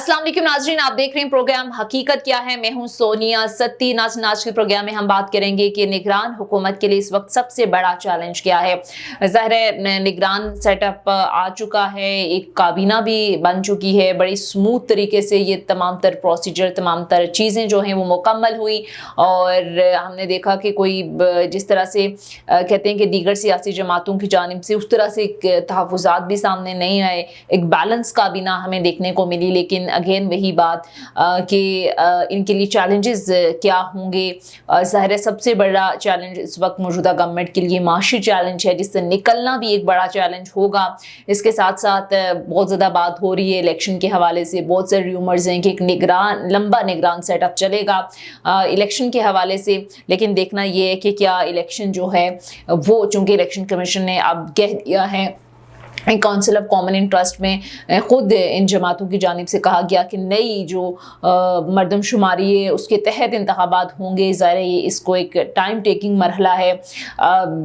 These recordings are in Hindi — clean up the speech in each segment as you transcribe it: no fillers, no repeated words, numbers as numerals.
अस्सलाम वालेकुम नाज़रीन, आप देख रहे हैं प्रोग्राम हकीकत क्या है। मैं हूं सोनिया सत्ती। आज के प्रोग्राम में हम बात करेंगे कि निगरान हुकूमत के लिए इस वक्त सबसे बड़ा चैलेंज क्या है। ज़ाहिर है निगरान सेटअप आ चुका है, एक काबीना भी बन चुकी है, बड़ी स्मूथ तरीके से ये तमाम तर प्रोसीजर, तमाम तर चीज़ें जो हैं वो मुकम्मल हुई। और हमने देखा कि कोई जिस तरह से कहते हैं कि दीगर सियासी जमातों की जानिब से उस तरह से तहफ़्फ़ुज़ात भी सामने नहीं आए, एक बैलेंस काबीना हमें देखने को मिली। लेकिन अगेन वही बात कि इनके लिए चैलेंजेस क्या होंगे। ज़ाहिर है सबसे बड़ा चैलेंज इस वक्त मौजूदा गवर्नमेंट के लिए माशी चैलेंज है, जिससे निकलना भी एक बड़ा चैलेंज होगा। इसके साथ साथ बहुत ज़्यादा बात हो रही है इलेक्शन के हवाले से, बहुत से र्यूमर्स हैं कि एक लंबा निगरान सेटअप चलेगा इलेक्शन के हवाले से। लेकिन देखना ये है कि क्या इलेक्शन जो है वो, चूँकि इलेक्शन कमीशन ने अब कह दिया है, काउंसिल ऑफ कॉमन इंटरेस्ट में ख़ुद इन जमातों की जानिब से कहा गया कि नई जो मरदमशुमारी है उसके तहत इंतखाबात होंगे। ज़ाहिर है ये इसको एक टाइम टेकिंग मरहला है।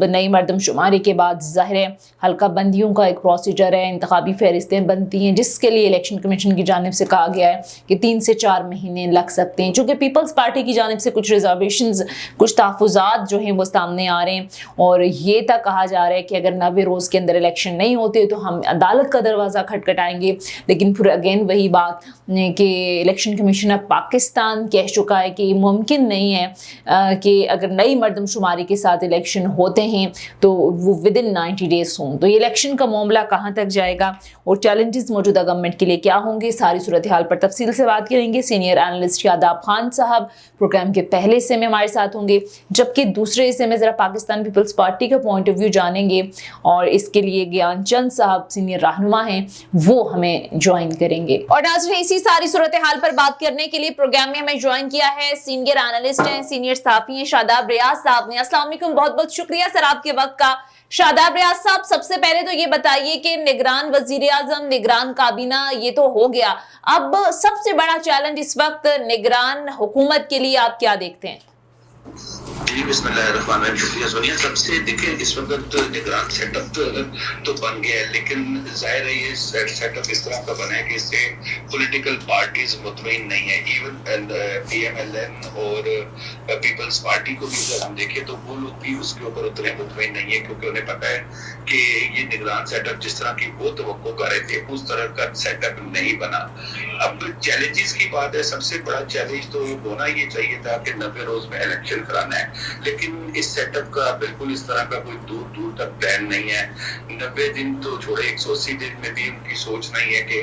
नई मरदमशुमारी के बाद ज़ाहिर है हल्का बंदियों का एक प्रोसीजर है, इंतखाबी फहरिस्तें बनती हैं, जिसके लिए इलेक्शन कमीशन की जानिब से कहा गया है कि 3 से 4 महीने लग सकते हैं। चूँकि पीपल्स पार्टी की जानिब से कुछ रिजर्वेशंस, कुछ तहफ़्फ़ुज़ात जो हैं वो सामने आ रहे हैं, और ये तक कहा जा रहा है कि अगर 90 रोज़ के अंदर इलेक्शन नहीं होते तो हम अदालत का दरवाज़ा खटखटाएंगे। लेकिन फिर अगेन वही बात कि इलेक्शन कमीशन ऑफ पाकिस्तान कह चुका है कि मुमकिन नहीं है कि अगर नई मरदमशुमारी के साथ इलेक्शन होते हैं तो वो विद इन 90 डेज हों। तो ये इलेक्शन का मामला कहाँ तक जाएगा और चैलेंजेस मौजूदा गवर्नमेंट के लिए क्या होंगे, सारी सूरत हाल पर तफसील से बात करेंगे। सीनियर एनालिस्ट शादाब खान साहब प्रोग्राम के पहले हिस्से में हमारे साथ होंगे, जबकि दूसरे हिस्से में ज़रा पाकिस्तान पीपल्स पार्टी का पॉइंट ऑफ व्यू जानेंगे। और इसके लिए ज्ञान चंद साहब सीनियर रहनुमा हैं, वो हमें ज्वाइन करेंगे। और नाज़रीन, इसी सारी सूरत हाल पर बात करने के लिए प्रोग्राम में हमें ज्वाइन किया है सीनियर एनालिस्ट हैं, सीनियर सहाफ़ी हैं शादाब रियाज साहब ने। अस्सलाम वालेकुम, बहुत बहुत शुक्रिया सर आपके वक्त का। शादाब रियाज साहब, सबसे पहले तो ये बताइए कि निगरान वजीर आजम, निगरान काबीना ये तो हो गया, अब सबसे बड़ा चैलेंज इस वक्त निगरान हुकूमत के लिए आप क्या देखते हैं? जी बिस्मिल्लाहिर्रहमानिर्रहीम। शुक्रिया सोनिया। सबसे देखिए इस वक्त निगरान सेटअप तो बन गया है, लेकिन जाहिर है ये सेटअप इस तरह का बना है कि इससे पॉलिटिकल पार्टीज मुतमईन नहीं है। इवन पीएमएलएन और पीपल्स पार्टी को भी अगर हम देखें तो वो लोग भी उसके ऊपर उतने मुतमईन नहीं है, क्योंकि उन्हें पता है कि ये निगरान सेटअप जिस तरह की वो तवक्को कर रहे थे उस तरह का सेटअप नहीं बना। अब चैलेंजेस की बात है, सबसे बड़ा चैलेंज तो होना ये चाहिए था कि 90 रोज में इलेक्शन कराना है, लेकिन इस सेटअप का बिल्कुल इस तरह का कोई दूर दूर तक प्लान नहीं है। 90 दिन तो छोड़े, 180 दिन में भी उनकी सोच नहीं है कि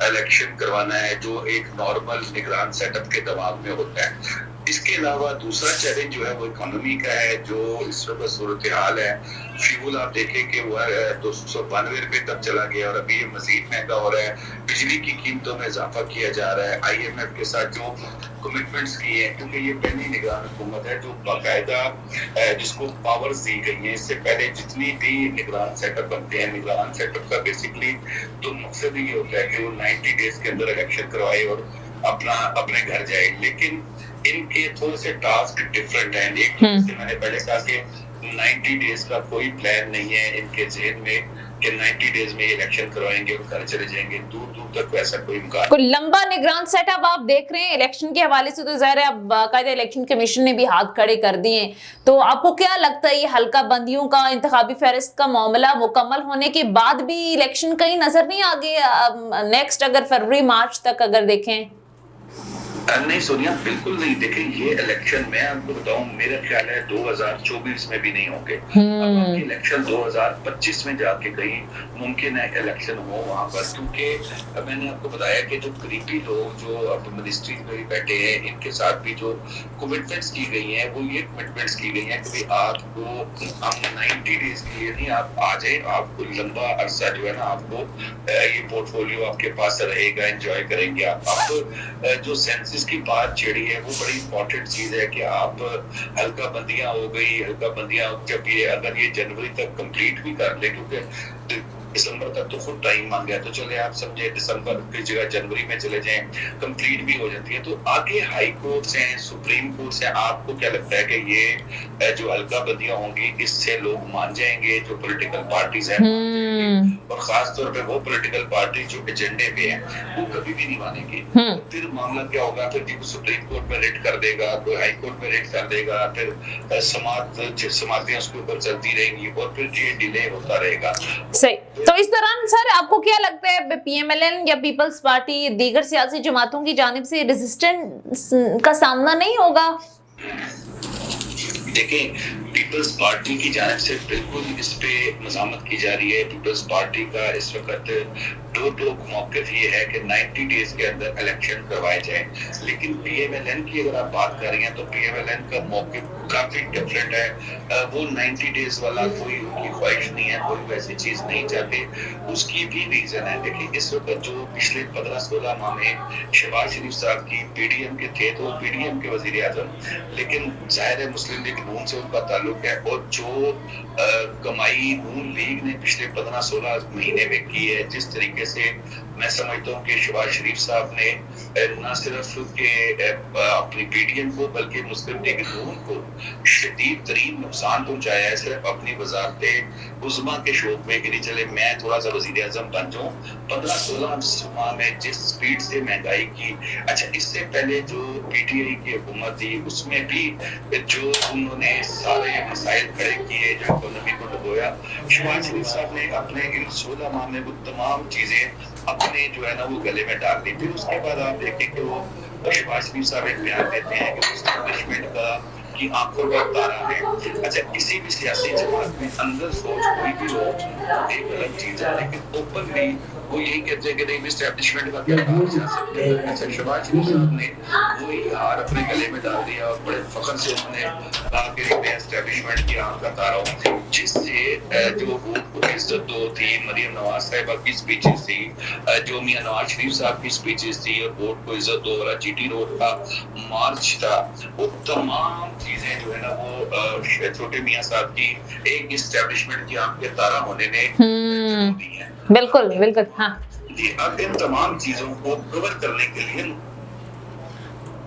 इलेक्शन करवाना है, जो एक नॉर्मल निगरान सेटअप के दबाव में होता है। इसके अलावा दूसरा चैलेंज जो है वो इकोनॉमी का है, जो इस वक्त सूरत हाल है। फ्यूल आप देखें कि वो 292 रुपए तक चला गया और अभी ये मजीद महंगा हो रहा है। बिजली की कीमतों में इजाफा किया जा रहा है। IMF के साथ जो कमिटमेंट्स किए हैं, क्योंकि ये पहली निगरान हुकूमत है जो बाकायदा जिसको पावर्स दी गई हैं। इससे पहले जितनी भी निगरान सेटअप बनते हैं, निगरान सेटअप का बेसिकली तो मकसद ही होता है कि वो 90 डेज के अंदर इलेक्शन करवाए और अपने घर जाए। लेकिन इनके थोड़े से टास्क डिफरेंट हैं। एक जैसे मैंने पहले कहा कि 90 डेज का कोई प्लान नहीं है इनके ज़हन में कि 90 डेज में इलेक्शन करवाएंगे और घर चले जाएंगे। दूर दूर तक वैसा कोई इम्कान। कोई लंबा निगरान सेटअप आप देख रहे हैं इलेक्शन के हवाले से, तो जाहिर है अब बाकायदा इलेक्शन कमीशन ने भी हाथ खड़े कर दिए। तो आपको क्या लगता है ये हल्का बंदियों का, इंतखाबी फहरिस्त का मामला मुकम्मल होने के बाद भी इलेक्शन कहीं नजर नहीं आ गया नेक्स्ट, अगर फरवरी मार्च तक अगर देखें? नहीं सोनिया, बिल्कुल नहीं। देखें ये इलेक्शन मैं आपको बताऊं, मेरा ख्याल है 2024 में भी नहीं होंगे। अब इलेक्शन 2025 में जाके कहीं मुमकिन है इलेक्शन हो वहां पर, क्योंकि मैंने आपको बताया कि जो करीबी लोग जो अब मिनिस्ट्री में बैठे हैं, इनके साथ भी जो कमिटमेंट्स की गई हैं वो ये कमिटमेंट्स की गई हैं कि आपको हम 90 डेज के लिए नहीं, आप आ जाए, आपको लंबा अरसा जो है ना आपको ये पोर्टफोलियो आपके पास रहेगा, एंजॉय करेंगे आप। जो सेंस जिसकी बात छेड़ी है वो बड़ी इंपॉर्टेंट चीज है कि आप हल्का बंदियां हो गई, हल्का बंदियां जब ये अगर ये जनवरी तक कंप्लीट भी कर ले, क्योंकि दिसंबर तक तो खुद टाइम मांग गया, तो चले आप समझे दिसंबर की जगह जनवरी में चले जाएं, कंप्लीट भी हो जाती है। तो आगे हाई कोर्ट्स हैं, सुप्रीम कोर्ट्स हैं, आपको क्या लगता है कि ये जो हल्का बंदियां होंगी इससे लोग मान जाएंगे, जो पॉलिटिकल पार्टीज हैं और खास तौर पे वो पॉलिटिकल पार्टी जो एजेंडे पे है वो कभी भी नहीं मानेगी। तो फिर मामला क्या होगा, फिर जी सुप्रीम कोर्ट में रिट कर देगा, कोई हाई कोर्ट में रिट कर देगा, फिर समातें उसके ऊपर चलती रहेंगी और फिर ये डिले होता रहेगा। सही। तो इस दौरान सर आपको क्या लगता है पीएमएलएन या पीपल्स पार्टी दीगर सियासी जमातों की जानिब से रेजिस्टेंस का सामना नहीं होगा? देखिए, पीपल्स पार्टी की जानिब से बिल्कुल इस पे मज़ामत की जा रही है। पीपल्स पार्टी का इस वक्त दो मौक़िफ़ ये है कि 90 डेज के अंदर इलेक्शन करवाए जाए, लेकिन पीएमएलएन की अगर आप बात कर रही हैं तो पीएमएलएन का मौक़िफ़ काफी डिफरेंट है। वो 90 डेज वाला कोई उनकी ख्वाहिश नहीं है, कोई वैसी चीज नहीं चाहते। उसकी भी रीजन है, देखिए इस वक्त जो पिछले 15-16 माह में शहबाज शरीफ साहब की पीडीएम के थे तो पीडीएम के वजीर आजम, लेकिन जाहिर है मुस्लिम लीग नून से उनका ताल्लुक है और जो कमाई नून लीग ने पिछले 15-16 महीने में की है, जिस तरीके से मैं समझता हूँ कि शहबाज शरीफ साहब ने न सिर्फ के अपनी पीडीएम को बल्कि मुस्लिम लीग नून को शदीद तरीन नुकसान पहुंचाया है, सिर्फ अपनी वजारत उज़्मा के शौक में कि नहीं चले मैं थोड़ा सा वजीर आज़म बन जाऊं। 15-16 माह में जिस स्पीड से महंगाई की, अच्छा इससे पहले जो पीटीआई की हुकूमत थी उसमें भी जो उन्होंने सारे मसाइल खड़े किए, जो इकोनॉमी को डुबोया, शहबाज शरीफ साहब ने अपने इन 16 माह में वो तमाम चीजें अपने जो है ना वो गले में डाल ली। फिर उसके बाद आप देखें कि वो शहबाज शरीफ साहब एक बयान देते हैं कि एस्टैब्लिशमेंट का की आंखों का तारा है। अच्छा, किसी भी सियासी जमात में अंदर सोच कोई भी हो एक अलग चीज है, लेकिन ओपनली वो यही कहते हैं कि नहीं एस्टैब्लिशमेंट का क्या कहा जा सकता है। अच्छा, शहबाज शरीफ साहब ने वही हार अपने गले में डाल दिया और बड़े फख्र से उन्होंने कहा कि मैं एस्टैब्लिशमेंट की आंख का तारा हूँ, जिससे जो वोट को इज्जत दो थी, मरियम नवाज साहिबा की स्पीचेस थी, जो मियां नवाज शरीफ साहब की स्पीचेस थी और वोट को इज्जत दो वाला जीटी रोड का मार्च था, वो तमाम चीजें जो है ना वो छोटे मियां साहब की एक एस्टैब्लिशमेंट की आंख के तारा होने ने दी है। बिल्कुल बिल्कुल। हाँ जी, अब इन तमाम चीजों को कवर करने के लिए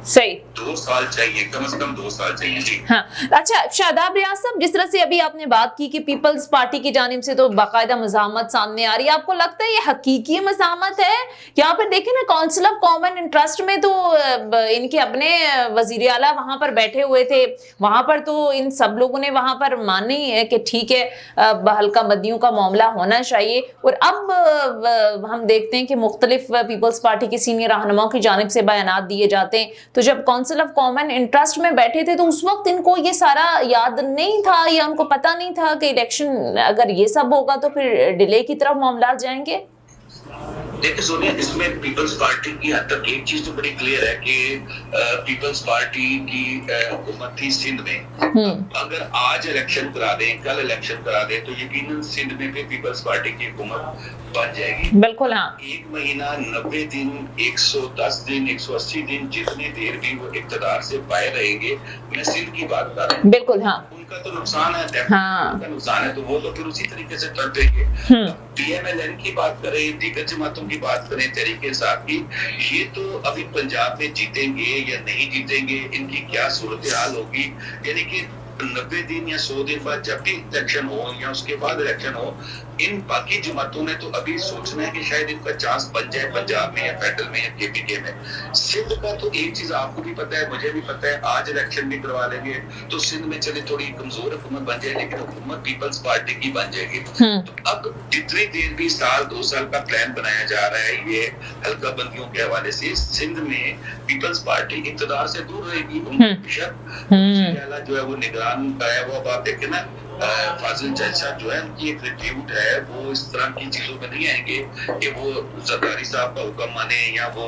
सही 2 साल चाहिए, कम से कम 2 साल चाहिए जी। हाँ, अच्छा शादाब रियाज साहब, जिस तरह से अभी आपने बात की कि पीपल्स पार्टी की जानिब से तो बाकायदा मज़ामत सामने आ रही है, आपको लगता है ये हकीकी मज़ामत है? यहाँ पर देखें ना, काउंसिल ऑफ कॉमन इंटरेस्ट में तो इनके अपने वजीर आला वहां पर बैठे हुए थे, वहां पर तो इन सब लोगों ने वहां पर मानी है कि ठीक है हल्का बदियों का मामला होना चाहिए। और अब हम देखते हैं कि मुख्तलिफ पीपल्स पार्टी के सीनियर रहनुमाओं की जानिब से बयानात दिए जाते हैं, तो जब काउंसिल ऑफ कॉमन इंटरेस्ट में बैठे थे तो उस वक्त इनको ये सारा याद नहीं था या उनको पता नहीं था कि इलेक्शन अगर ये सब होगा तो फिर डिले की तरफ मामला जाएंगे? देखिए सोनिया, इसमें पीपल्स पार्टी की हद तक एक चीज तो बड़ी क्लियर है कि पीपल्स पार्टी की हुकूमत थी सिंध में। अगर आज इलेक्शन करा दें, कल इलेक्शन करा दें, तो यकीनन सिंध में भी पीपल्स पार्टी की हुकूमत बन जाएगी। बिल्कुल हाँ। 1 महीना, 90 दिन, 110 दिन, 180 दिन, जितनी देर भी वो इक़्तिदार से बाहर रहेंगे, मैं सिंध की बात कर रहा हूँ। बिल्कुल हाँ। उनका तो नुकसान है, हाँ। उनका नुकसान है, तो वो तो फिर उसी तरीके से तड़पेंगे। पीएमएलएन की बात करें, दीगर जमातों की बात करें, तहरीक इंसाफ की, ये तो अभी पंजाब में जीतेंगे या नहीं जीतेंगे, इनकी क्या सूरत हाल होगी, यानी कि 90 दिन या 100 दिन बाद जब भी इलेक्शन हो या उसके बाद इलेक्शन हो, इन बाकी जमातों ने तो अभी सोचना है कि शायद इनका चांस बन जाए पंजाब में या फेडरल में या केपीके में। सिंध का तो एक चीज आपको भी पता है, मुझे भी पता है, आज इलेक्शन भी करवा लेंगे तो सिंध में चले थोड़ी कमजोर हुकूमत बन जाए, लेकिन हुकूमत पीपल्स पार्टी की बन जाएगी। तो अब जितनी देर भी 1-2 साल का प्लान बनाया जा रहा है ये हल्का बंदियों के हवाले से, सिंध में पीपल्स पार्टी इक़्तिदार से दूर रहेगी। जो है वो निगरान का है, वो अब आप देखें ना, फाजिल जज साहब जो है उनकी एक रिट्रीब्यूट है, वो इस तरह की चीजों में नहीं आएंगे कि वो जरदारी साहब का हुक्म माने या वो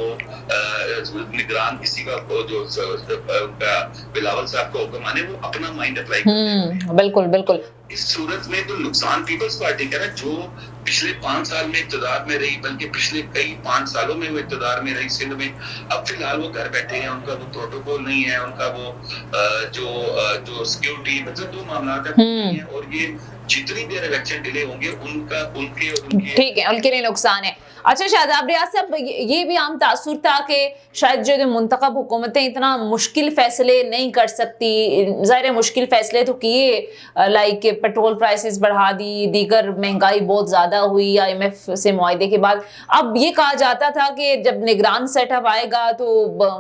निगरान किसी का जो उनका बिलावल साहब का हुक्म माने, वो अपना माइंड अप्लाई करते हैं। बिल्कुल बिल्कुल। इस सूरत में तो नुकसान पीपल्स पार्टी का ना, जो पिछले 5 साल में इक़्तिदार में रही, बल्कि पिछले कई 5 सालों में वो इक़्तिदार में रही सिंध में, अब फिलहाल वो घर बैठे हैं, उनका वो प्रोटोकॉल नहीं है, उनका वो जो सिक्योरिटी, मतलब दो मामला नहीं है, और ये जितनी देर इलेक्शन डिले होंगे उनके ठीक है, उनके लिए नुकसान है। अच्छा शादाब रियाज साहब, ये भी आम तासुर था कि शायद जो मुंतखब हुकूमतें इतना मुश्किल फैसले नहीं कर सकती। ज़ाहिर है मुश्किल फैसले तो किए, लाइक पेट्रोल प्राइसेस बढ़ा दी, दीगर महंगाई बहुत ज़्यादा हुई IMF से मुआहदे के बाद। अब ये कहा जाता था कि जब निगरान सेटअप आएगा तो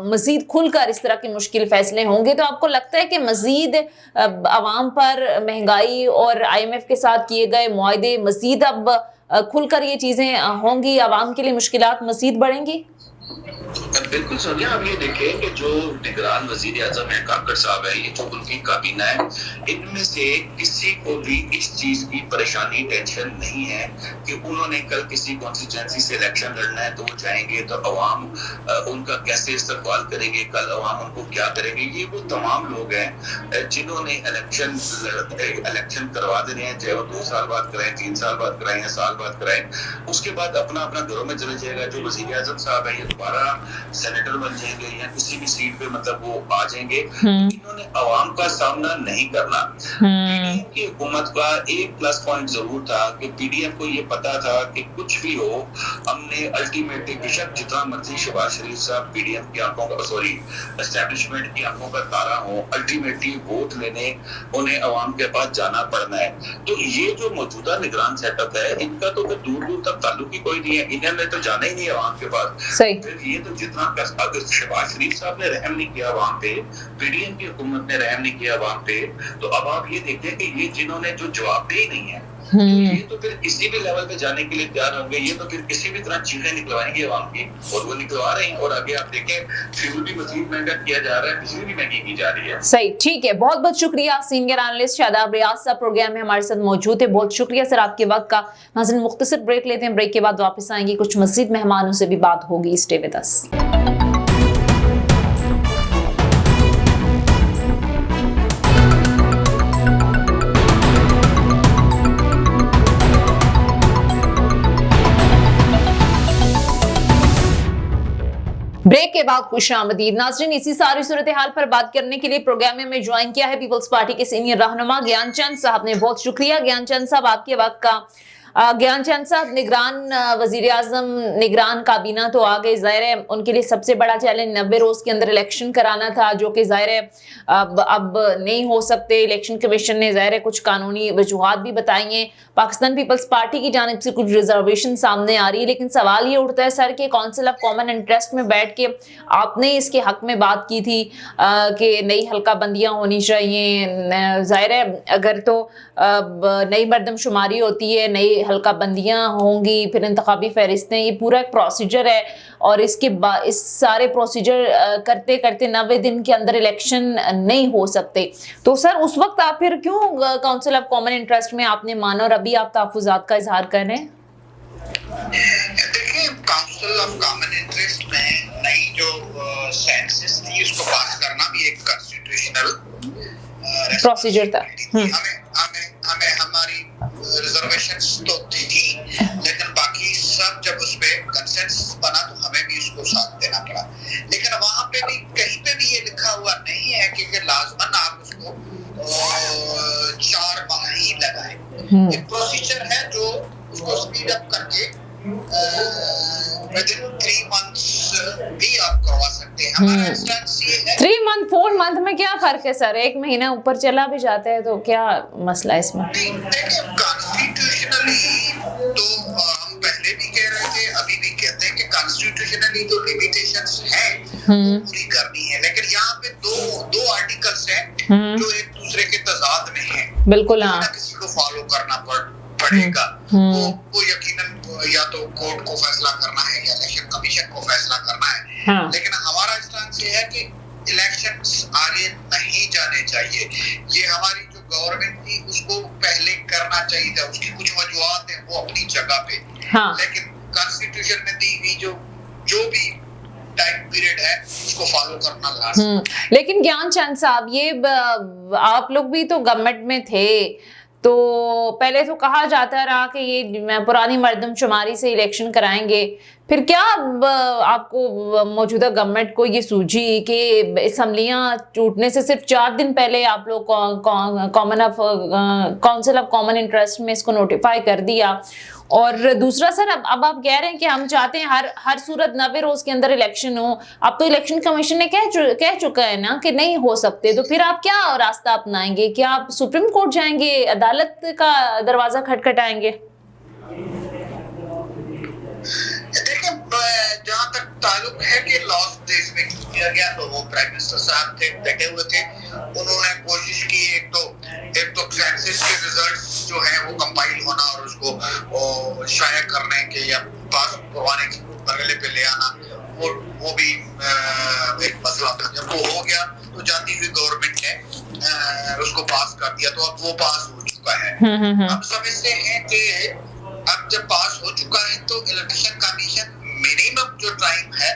मज़ीद खुलकर इस तरह के मुश्किल फैसले होंगे। तो आपको लगता है कि मज़ीद आवाम पर महंगाई और IMF के साथ किए गए मुआहदे मज़ीद अब खुलकर ये चीजें होंगी, आवाम के लिए मुश्किलात मज़ीद बढ़ेंगी? बिल्कुल सोनिया, आप ये देखें कि जो निगरान वजीर आजम है काकड़ साहब है, ये जो उनकी काबीना है, इनमें से किसी को भी इस चीज की परेशानी टेंशन नहीं है कि उन्होंने कल किसी कॉन्स्टिट्यूएंसी से इलेक्शन लड़ना है तो वो जाएंगे तो अवाम उनका कैसे इस्तकबाल करेंगे, कल अवाम उनको क्या करेंगे। ये वो तमाम लोग हैं जिन्होंने इलेक्शन करवा देने हैं, चाहे वो 2 साल बाद कराएं, 3 साल बाद कराएं या साल बाद कराएं, उसके बाद अपना अपना घरों में चले जाएगा। जो वजीर आजम साहब है, ये दोबारा सेनेटर बन जाएंगे या किसी भी सीट पे मतलब वो आ जाएंगे। इन्होंने अवाम का सामना नहीं करना। पीडीएम की हुकूमत का एक प्लस पॉइंट जरूर था कि पीडीएम को ये पता था कि कुछ भी हो, हमने अल्टीमेटली बेशक जितना मर्जी शहबाज शरीफ साहब पीडीएम की आंखों का एस्टेब्लिशमेंट की आंखों का तारा हो, अल्टीमेटली वोट लेने उन्हें अवाम के पास जाना पड़ना है। तो ये जो मौजूदा निगरान सेटअप है, इनका तो फिर दूर दूर तक ताल्लुक ही कोई नहीं है, इन्होंने तो जाना ही नहीं है अवाम के पास। फिर ये तो जितना अगर शहबाज शरीफ साहब ने रहम नहीं किया अवाम पे, पीडीएम की हुकूमत ने रहम नहीं किया अवाम पे, तो अब आप ये देखें कि ये जिन्होंने जो जवाब दे ही नहीं है, तो ये तो फिर किसी भी लेवल पे जाने के लिए तैयार होंगे, ये तो फिर किसी भी तरह चीजें निकलवाएंगे अवाम की, और वो निकलवा रहे हैं। और आगे आप देखें फ्यूल भी मजीद महंगा किया जा रहा है, बिजली भी महंगी की जा रही है। सही, ठीक है, बहुत बहुत शुक्रिया। सीनियर एनालिस्ट शादाब रियाज साहब प्रोग्राम में हमारे साथ मौजूद है, बहुत शुक्रिया सर आपके वक्त का। नाज़रीन, मुख्तसर ब्रेक लेते हैं, ब्रेक के बाद वापस आएंगे, कुछ मजीद मेहमानों से भी बात होगी। Stay with us. ब्रेक के बाद खुशामदीद। नाज़रीन, इसी सारी सूरत हाल पर बात करने के लिए प्रोग्राम में हमें ज्वाइन किया है पीपल्स पार्टी के सीनियर रहनुमा ज्ञानचंद साहब ने। बहुत शुक्रिया ज्ञानचंद साहब आपके वक्त का। ज्ञानचंद साहब, निगरान वजीर आजम, निगरान काबीना तो आ गए, जाहिर है उनके लिए सबसे बड़ा चैलेंज 90 रोज के अंदर इलेक्शन कराना था, जो कि जाहिर है अब नहीं हो सकते। इलेक्शन कमीशन ने जाहिर है कुछ कानूनी वजूहात भी बताई हैं। पाकिस्तान पीपल्स पार्टी की जानिब से कुछ रिजर्वेशन सामने आ रही है, लेकिन सवाल ये उठता है सर कि काउंसिल ऑफ कॉमन इंटरेस्ट में बैठ के आपने इसके हक में बात की थी कि नई हल्का बंदियाँ होनी चाहिए। जाहिर है अगर तो नई मरदमशुमारी होती है, नई हल्का बंदियां होंगी, फिर इंतखाबी फहरिस्तें, ये पूरा एक प्रोसीजर है, और इसके बाद इस सारे प्रोसीजर करते करते 90 दिन के अंदर इलेक्शन नहीं हो सकते। तो सर उस वक्त आप फिर क्यों काउंसिल ऑफ कॉमन इंटरेस्ट में आपने माना, और अभी आप तहफ़्फ़ुज़ात का इजहार कर रहे हैं? देखिए, काउंसिल ऑफ कॉमन इंटरेस्ट में नई जो सेंसस थी उसको पास करना भी एक कॉन्स्टिट्यूशनल प्रोसीजर था। हमें हमारी रिजर्वेशंस तो थी, लेकिन बाकी सब जब उस पे कंसेंसस बना तो हमें भी उसको साथ देना पड़ा। लेकिन वहां पे भी कहीं पे भी ये लिखा हुआ नहीं है कि लाजमन आप उसको 4 माह ही लगाएं। एक प्रोसीजर है जो उसको स्पीड अप करके विदिन 3 मंथ्स भी आप करवा सकते हैं। हमारा इंस्टेंस ये है 3 मंथ 4 मंथ में क्या फर्क है सर? 1 महीना ऊपर चला भी जाता है तो क्या मसला है इसमें? देखिए, कॉन्स्टिट्यूशनली तो हम पहले भी कह रहे थे, अभी भी कहते हैं कि कॉन्स्टिट्यूशनली जो लिमिटेशंस हैं पूरी करनी है, लेकिन यहाँ पे दो आर्टिकल्स हैं जो एक दूसरे के तजाद में हैं। बिल्कुल, हाँ, किसी को फॉलो करना पड़ेगा। वो यकीनन या तो कोर्ट को फैसला करना है या इलेक्शन कमीशन को फैसला करना है। हाँ। लेकिन हमारा स्टैंड ये है कि इलेक्शंस आगे नहीं जाने चाहिए। ये हमारी जो गवर्नमेंट थी उसको पहले करना चाहिए था, उसकी कुछ वजूहत है वो अपनी जगह पे। हाँ। लेकिन कॉन्स्टिट्यूशन में दी हुई जो भी टाइम पीरियड है उसको फॉलो करना लाजमी। लेकिन ज्ञानचंद साहब, ये आप लोग भी तो गवर्नमेंट में थे, तो पहले तो कहा जाता रहा कि ये पुरानी मर्दमशुमारी से इलेक्शन कराएंगे, फिर क्या आपको मौजूदा गवर्नमेंट को ये सूझी कि असम्बलियां टूटने से सिर्फ 4 दिन पहले आप लोग काउंसिल ऑफ कॉमन इंटरेस्ट में इसको नोटिफाई कर दिया? और दूसरा सर, अब आप कह रहे हैं कि हम चाहते हैं हर सूरत 90 रोज के अंदर इलेक्शन हो। अब तो इलेक्शन कमीशन ने कह चुका है ना कि नहीं हो सकते, तो फिर आप क्या रास्ता अपनाएंगे? क्या आप सुप्रीम कोर्ट जाएंगे, अदालत का दरवाजा खटखटाएंगे? देखिए, जहाँ तक ताल्लुक है कि लॉस देश में किया गया, तो वो प्राइम मिनिस्टर साहब थे, बैठे हुए थे, उन्होंने कोशिश की एक तो सेंसस के रिजल्ट्स जो हैं वो कंपाइल होना और उसको शाया करने के या पास करवाने के मरहले पे ले आना, वो भी एक मसला था। जब वो हो गया तो जाती हुई गवर्नमेंट ने उसको पास कर दिया, तो अब वो पास हो चुका है। अब समझते हैं कि अब जब पास हो चुका है तो इलेक्शन कमीशन मिनिमम जो टाइम है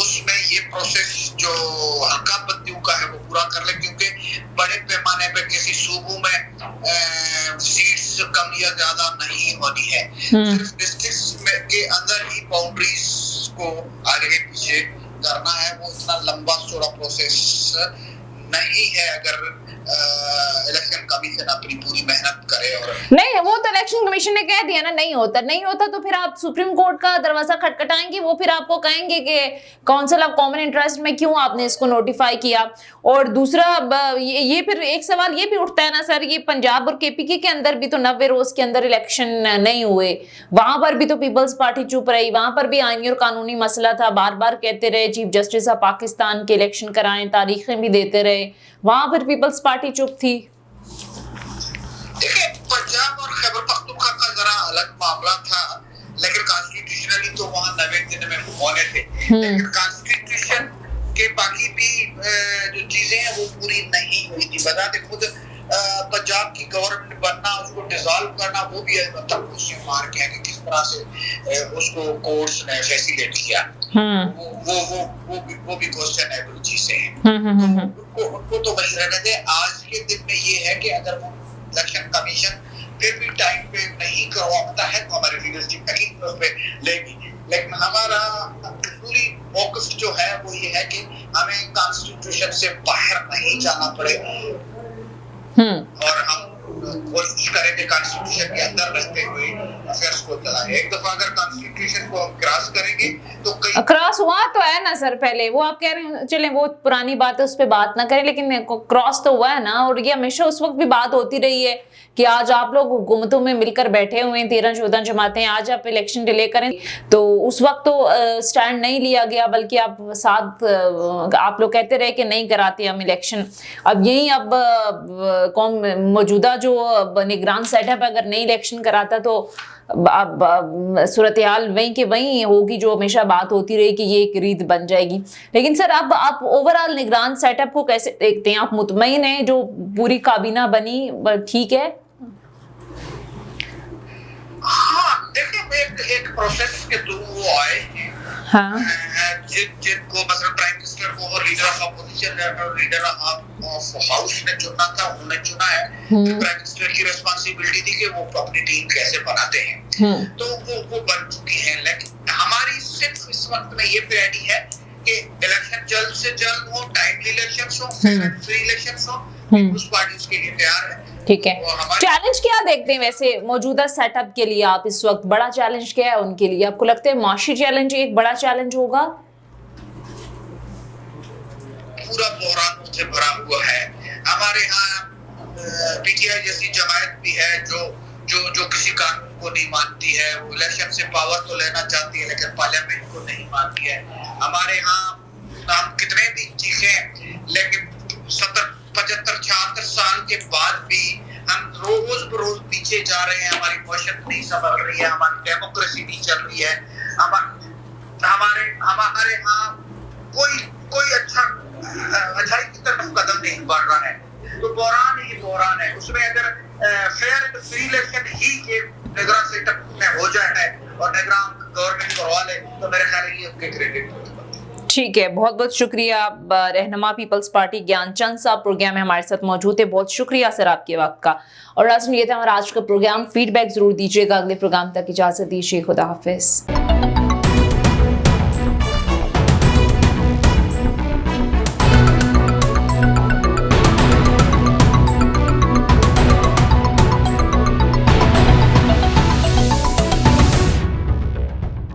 उसमें ये प्रोसेस जो हल्का बत्तियों का है वो पूरा कर ले, क्योंकि बड़े पैमाने पे किसी सूबों में सीट्स कम या ज्यादा नहीं होनी है। सिर्फ डिस्ट्रिक्ट के अंदर ही बाउंड्रीज को आगे पीछे करना है। वो इतना लंबा चौड़ा प्रोसेस नहीं है अगर इलेक्शन कमीशन अपनी पूरी मेहनत करे। और नहीं, वो तो इलेक्शन कमीशन ने कह दिया ना, नहीं होता तो फिर आप सुप्रीम कोर्ट का दरवाजा खटखटाएंगे, वो फिर आपको कहेंगे कि काउंसिल ऑफ कॉमन इंटरेस्ट में क्यों आपने इसको नोटिफाई किया। और दूसरा ये फिर एक सवाल ये भी उठता है ना सर, ये पंजाब और केपीके के अंदर भी तो 90 रोज के अंदर इलेक्शन नहीं हुए, वहां पर भी तो पीपल्स पार्टी चुप रही, वहां पर भी आईनी और कानूनी मसला था, बार बार कहते रहे चीफ जस्टिस ऑफ पाकिस्तान के इलेक्शन कराएं, तारीखें भी देते रहे, वहां पर पीपल्स पार्टी चुप थी। देखिए, पंजाब और खैबर पख्तूनख्वा का जरा अलग मामला था, लेकिन कॉन्स्टिट्यूशनली तो वहाँ 90 दिन में होने थे। लेकिन कॉन्स्टिट्यूशन के बाकी भी जो चीजें हैं वो पूरी नहीं हुई थी। बताते खुद पंजाब की गवर्नमेंट बनना, उसको डिसॉल्व करना, वो भी मतलब क्वेश्चन मार्क है कि किस तरह से उसको कोर्ट्स ने फैसिलिटेट किया। वो भी क्वेश्चनेबल चीजें हैं। उनको तो वही रहने दे। आज के दिन में ये है कि अगर वो इलेक्शन कमीशन फिर भी टाइम पे नहीं करवाता है तो हमारी लीडरशिप यकीन उस पे लेगी। लेकिन हमारा पूरी फोकस जो है वो ये है कि हमें कॉन्स्टिट्यूशन से बाहर नहीं जाना पड़े और हम कोशिश करेंगे कॉन्स्टिट्यूशन के अंदर रहते हुए अफेयर्स को चलाएं। एक दफा अगर कॉन्स्टिट्यूशन को हम क्रॉस करेंगे तो क्रॉस हुआ तो है ना सर, पहले वो आप कह रहे हैं चलें वो पुरानी बात है उस पर बात ना करें, लेकिन क्रॉस तो हुआ है ना। और ये हमेशा उस वक्त भी बात होती रही है कि आज आप लोग हुकूमतों में मिलकर बैठे हुए हैं, 13-14 जमातें, आज आप इलेक्शन डिले करें, तो उस वक्त तो स्टैंड नहीं लिया गया, बल्कि आप लोग कहते रहे कि नहीं कराते हम इलेक्शन। अब यही अब कौन मौजूदा जो निगरान सेटअप अगर नहीं इलेक्शन कराता तो अब सूरत हाल वहीं के वहीं होगी जो हमेशा बात होती रही कि ये एक रीत बन जाएगी। लेकिन सर अब आप ओवरऑल निगरान सेटअप को कैसे देखते हैं? आप मुतमईन हैं जो पूरी काबीना बनी ठीक है? हाँ, देखिए एक प्रोसेस के थ्रू वो आए हैं। हाँ। जिनको मतलब प्राइम मिनिस्टर को और लीडर ऑफ अपोजिशन और लीडर ऑफ हाउस ने चुना था, उन्होंने चुना है। प्राइम मिनिस्टर की रिस्पांसिबिलिटी थी कि वो अपनी टीम कैसे बनाते हैं, तो वो बन चुकी है। लेकिन हमारी सिर्फ इस वक्त में ये प्रायोरिटी है कि इलेक्शन जल्द से जल्द हो, टाइमली इलेक्शंस हो, फ्री इलेक्शंस हो। उस पार्टी उसके लिए तैयार है। ठीक है, चैलेंज क्या देखते हैं वैसे मौजूदा सेटअप के लिए आप इस वक्त? बड़ा चैलेंज क्या है उनके लिए? आपको लगता है माशी चैलेंज एक बड़ा चैलेंज होगा? पूरा बहरान से भरा हुआ है। हमारे यहाँ पीटीआई जैसी जमात भी है जो किसी कानून को नहीं मानती है। वो इलेक्शन से पावर तो लेना चाहती है लेकिन पार्लियामेंट को नहीं मानती है। हमारे यहाँ हम कितने भी चीजें, लेकिन 75-76 साल के बाद भी हम रोज पीछे जा रहे हैं। हमारी मोशन नहीं संभल रही है, हमारी डेमोक्रेसी नहीं चल रही है, हमारे यहाँ कोई अच्छाई की तरफ कदम नहीं बढ़ रहा है। तो बहरान ही बहरान है। उसमें अगर फेयर एंड फ्री इलेक्शन ही के निगरान सेटअप में हो जाए और निगरान गवर्नमेंट करवा ले तो मेरे ख्याल ये उनके क्रेडिट ठीक है, बहुत बहुत शुक्रिया। रहनुमा पीपल्स पार्टी ज्ञानचंद साहब प्रोग्राम में हमारे साथ मौजूद थे। बहुत शुक्रिया सर आपके वक्त का। और आज ये था हमारा आज का प्रोग्राम। फीडबैक जरूर दीजिएगा। अगले प्रोग्राम तक इजाजत दीजिए। खुदा हाफिज।